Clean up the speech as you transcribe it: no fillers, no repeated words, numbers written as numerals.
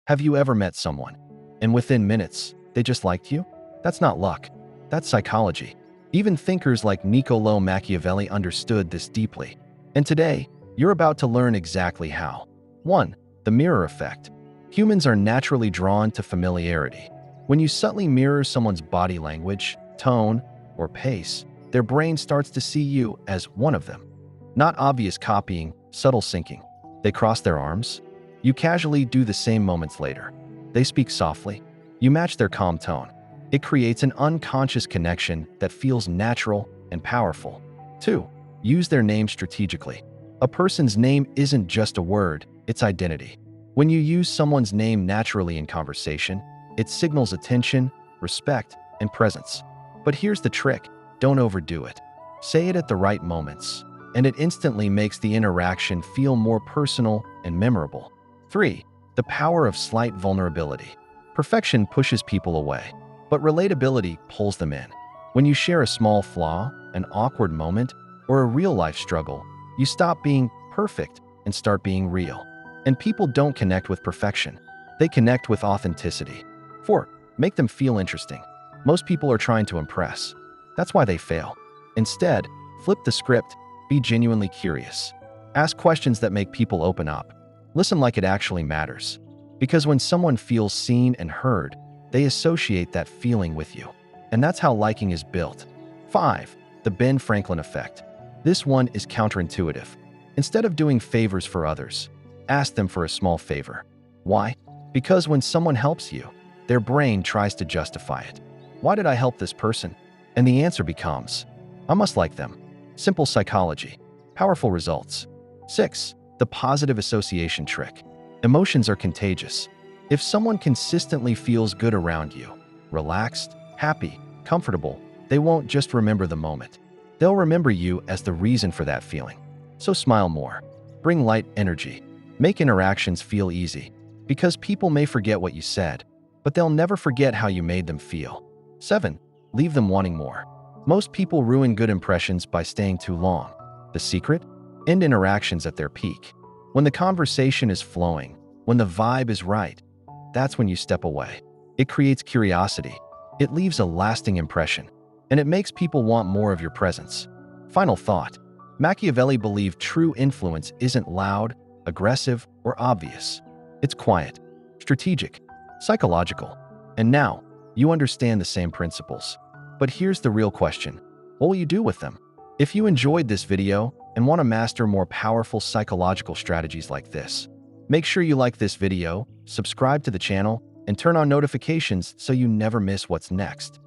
Have you ever met someone, and within minutes, they just liked you? That's not luck. That's psychology. Even thinkers like Niccolò Machiavelli understood this deeply. And today, you're about to learn exactly how. 1. The mirror effect. Humans are naturally drawn to familiarity. When you subtly mirror someone's body language, tone, or pace, their brain starts to see you as one of them. Not obvious copying, subtle syncing. They cross their arms. You casually do the same moments later. They speak softly. You match their calm tone. It creates an unconscious connection that feels natural and powerful. 2. Use their name strategically. A person's name isn't just a word, it's identity. When you use someone's name naturally in conversation, it signals attention, respect, and presence. But here's the trick: don't overdo it. Say it at the right moments, and it instantly makes the interaction feel more personal and memorable. 3. The power of slight vulnerability. Perfection pushes people away, but relatability pulls them in. When you share a small flaw, an awkward moment, or a real-life struggle, you stop being perfect and start being real. And people don't connect with perfection. They connect with authenticity. 4. Make them feel interesting. Most people are trying to impress. That's why they fail. Instead, flip the script. Be genuinely curious. Ask questions that make people open up. Listen like it actually matters. Because when someone feels seen and heard, they associate that feeling with you. And that's how liking is built. 5. The Ben Franklin effect. This one is counterintuitive. Instead of doing favors for others, ask them for a small favor. Why? Because when someone helps you, their brain tries to justify it. Why did I help this person? And the answer becomes, I must like them. Simple psychology. Powerful results. 6. The positive association trick. Emotions are contagious. If someone consistently feels good around you, relaxed, happy, comfortable, they won't just remember the moment. They'll remember you as the reason for that feeling. So smile more. Bring light energy. Make interactions feel easy. Because people may forget what you said, but they'll never forget how you made them feel. 7. Leave them wanting more. Most people ruin good impressions by staying too long. The secret? End interactions at their peak. When the conversation is flowing, when the vibe is right, that's when you step away. It creates curiosity. It leaves a lasting impression. And it makes people want more of your presence. Final thought. Machiavelli believed true influence isn't loud, aggressive, or obvious. It's quiet, strategic, psychological. And now, you understand the same principles. But here's the real question. What will you do with them? If you enjoyed this video and want to master more powerful psychological strategies like this, make sure you like this video, subscribe to the channel, and turn on notifications so you never miss what's next.